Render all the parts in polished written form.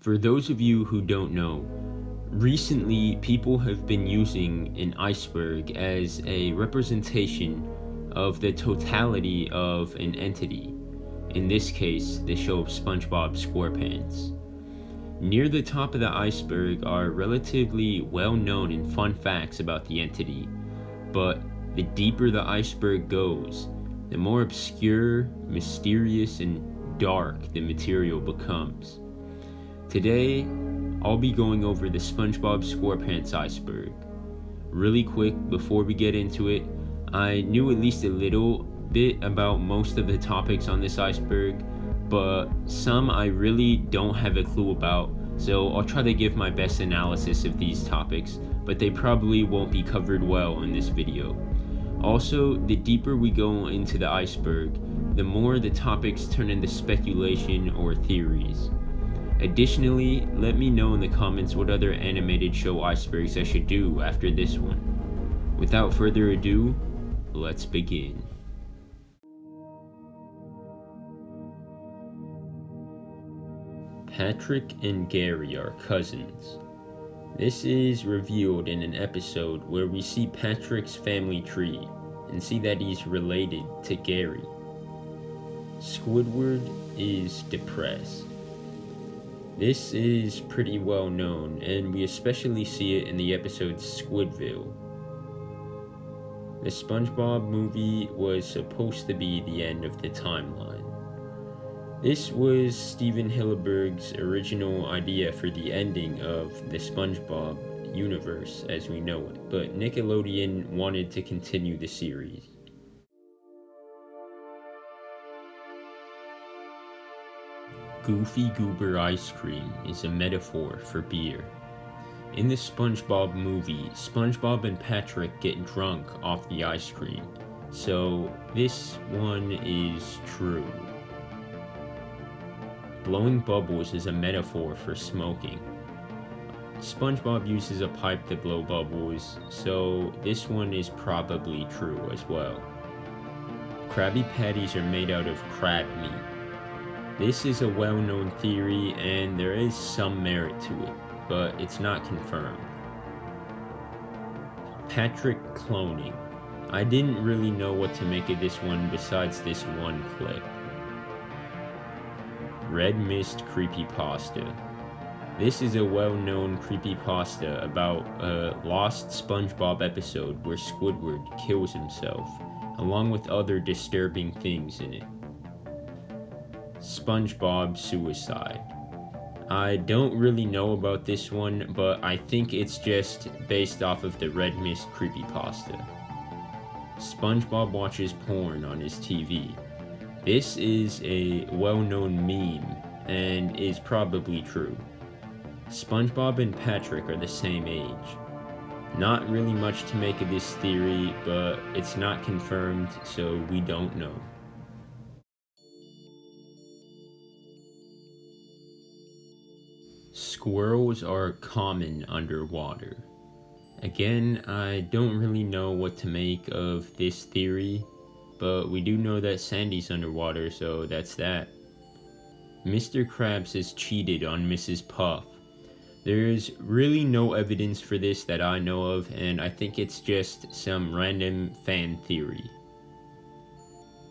For those of you who don't know, recently people have been using an iceberg as a representation of the totality of an entity, in this case, the show of SpongeBob SquarePants. Near the top of the iceberg are relatively well-known and fun facts about the entity, but the deeper the iceberg goes, the more obscure, mysterious, and dark the material becomes. Today, I'll be going over the Spongebob SquarePants iceberg. Really quick, before we get into it, I knew at least a little bit about most of the topics on this iceberg, but some I really don't have a clue about, so I'll try to give my best analysis of these topics, but they probably won't be covered well in this video. Also, the deeper we go into the iceberg, the more the topics turn into speculation or theories. Additionally, let me know in the comments what other animated show icebergs I should do after this one. Without further ado, let's begin. Patrick and Gary are cousins. This is revealed in an episode where we see Patrick's family tree and see that he's related to Gary. Squidward is depressed. This is pretty well known, and we especially see it in the episode Squidville. The Spongebob movie was supposed to be the end of the timeline. This was Steven Hillenburg's original idea for the ending of the Spongebob universe as we know it, but Nickelodeon wanted to continue the series. Goofy Goober ice cream is a metaphor for beer. In the Spongebob movie, Spongebob and Patrick get drunk off the ice cream, so this one is true. Blowing bubbles is a metaphor for smoking. SpongeBob uses a pipe to blow bubbles, so this one is probably true as well. Krabby Patties are made out of crab meat. This is a well-known theory and there is some merit to it, but it's not confirmed. Patrick cloning. I didn't really know what to make of this one besides this one clip. Red Mist creepypasta. This is a well-known creepypasta about a lost SpongeBob episode where Squidward kills himself, along with other disturbing things in it. Spongebob Suicide. I don't really know about this one, but I think it's just based off of the Red Mist creepypasta. SpongeBob watches porn on his TV. This is a well-known meme and is probably true. SpongeBob and Patrick are the same age. Not really much to make of this theory, but it's not confirmed, so we don't know. Squirrels are common underwater. Again, I don't really know what to make of this theory, but we do know that Sandy's underwater, so that's that. Mr. Krabs has cheated on Mrs. Puff. There's really no evidence for this that I know of, and I think it's just some random fan theory.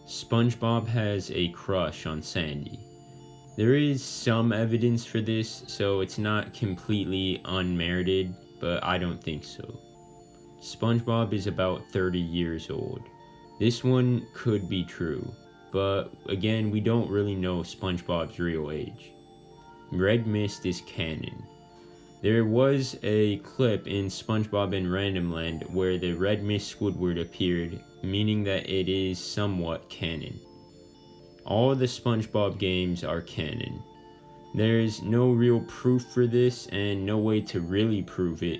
SpongeBob has a crush on Sandy. There is some evidence for this, so it's not completely unmerited, but I don't think so. SpongeBob is about 30 years old. This one could be true, but again, we don't really know SpongeBob's real age. Red Mist is canon. There was a clip in SpongeBob and Randomland where the Red Mist Squidward appeared, meaning that it is somewhat canon. All the SpongeBob games are canon. There's no real proof for this and no way to really prove it,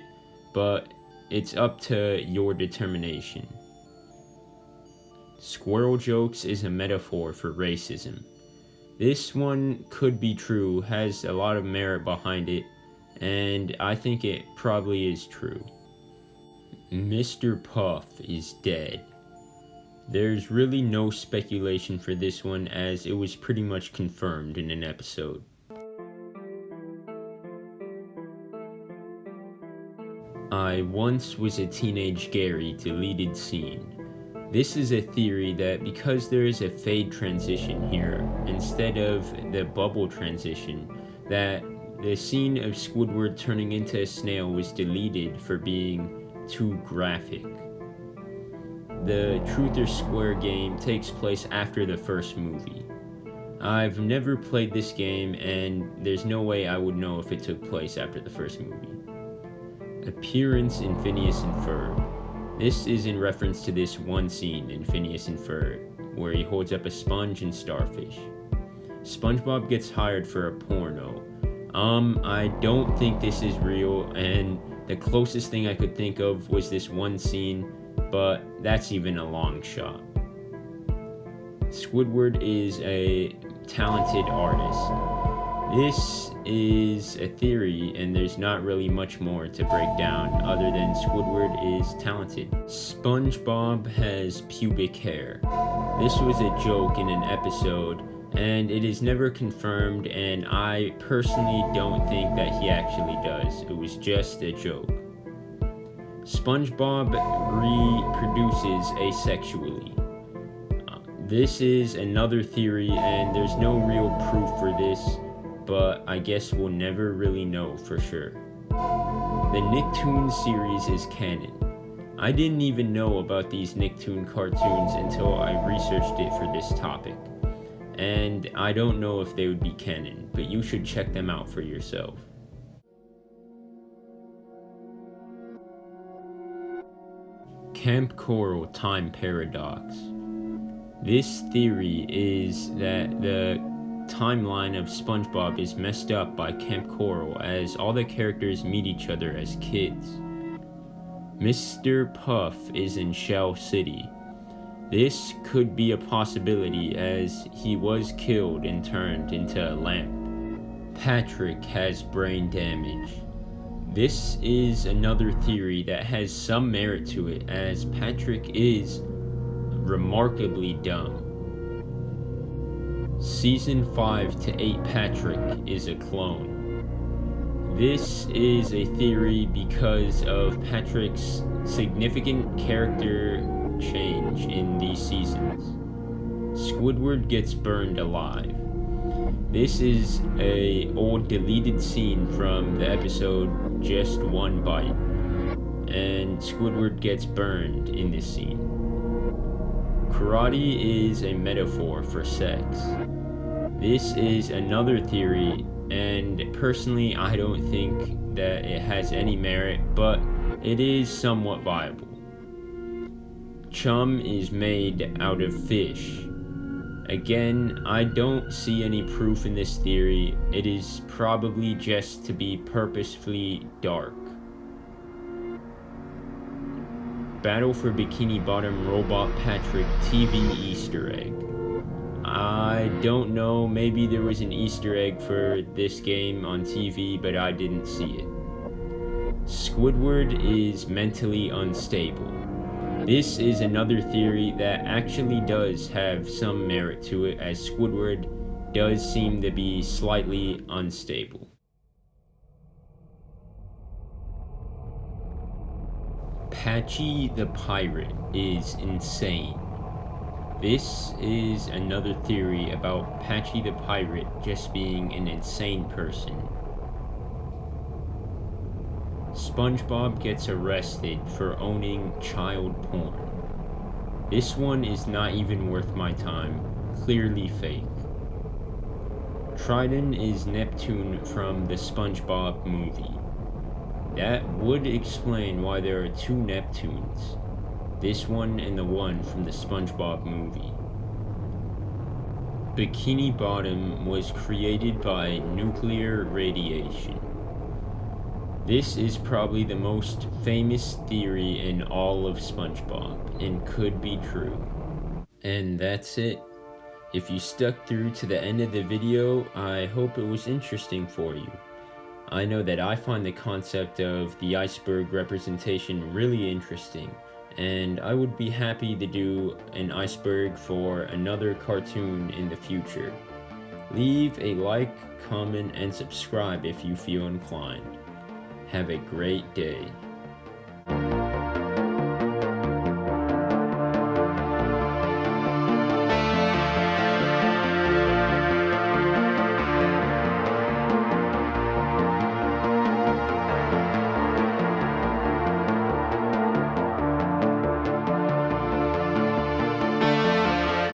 but it's up to your determination. Squirrel jokes is a metaphor for racism. This one could be true, has a lot of merit behind it, and I think it probably is true. Mr. Puff is dead. There's really no speculation for this one as it was pretty much confirmed in an episode. I once was a teenage Gary deleted scene. This is a theory that because there is a fade transition here instead of the bubble transition, that the scene of Squidward turning into a snail was deleted for being too graphic. The Truth or Square game takes place after the first movie. I've never played this game, and there's no way I would know if it took place after the first movie. Appearance in Phineas and Ferb. This is in reference to this one scene in Phineas and Ferb, where he holds up a sponge and starfish. SpongeBob gets hired for a porno. I don't think this is real, and the closest thing I could think of was this one scene, but that's even a long shot. Squidward is a talented artist. This is a theory, and there's not really much more to break down other than Squidward is talented. SpongeBob has pubic hair. This was a joke in an episode, and it is never confirmed, and I personally don't think that he actually does. It was just a joke. SpongeBob reproduces asexually. This is another theory, and there's no real proof for this, but I guess we'll never really know for sure. The Nicktoons series is canon. I didn't even know about these Nicktoon cartoons until I researched it for this topic. And I don't know if they would be canon, but you should check them out for yourself. Camp Coral Time Paradox. This theory is that the timeline of SpongeBob is messed up by Camp Coral as all the characters meet each other as kids. Mr. Puff is in Shell City. This could be a possibility as he was killed and turned into a lamp. Patrick has brain damage. This is another theory that has some merit to it as Patrick is remarkably dumb. Season 5 to 8 Patrick is a clone. This is a theory because of Patrick's significant character change in these seasons. Squidward gets burned alive. This is a old deleted scene from the episode Just One Bite, and Squidward gets burned in this scene. Karate is a metaphor for sex. This is another theory, and personally I don't think that it has any merit, but it is somewhat viable. Chum is made out of fish. Again, I don't see any proof in this theory. It is probably just to be purposefully dark. Battle for Bikini Bottom Robot Patrick TV Easter egg. I don't know, maybe there was an Easter egg for this game on TV, but I didn't see it. Squidward is mentally unstable. This is another theory that actually does have some merit to it, as Squidward does seem to be slightly unstable. Patchy the Pirate is insane. This is another theory about Patchy the Pirate just being an insane person. SpongeBob gets arrested for owning child porn. This one is not even worth my time, clearly fake. Triton is Neptune from the Spongebob movie. That would explain why there are two Neptunes, this one and the one from the Spongebob movie. Bikini Bottom was created by nuclear radiation. This is probably the most famous theory in all of SpongeBob, and could be true. And that's it. If you stuck through to the end of the video, I hope it was interesting for you. I know that I find the concept of the iceberg representation really interesting, and I would be happy to do an iceberg for another cartoon in the future. Leave a like, comment, and subscribe if you feel inclined. Have a great day.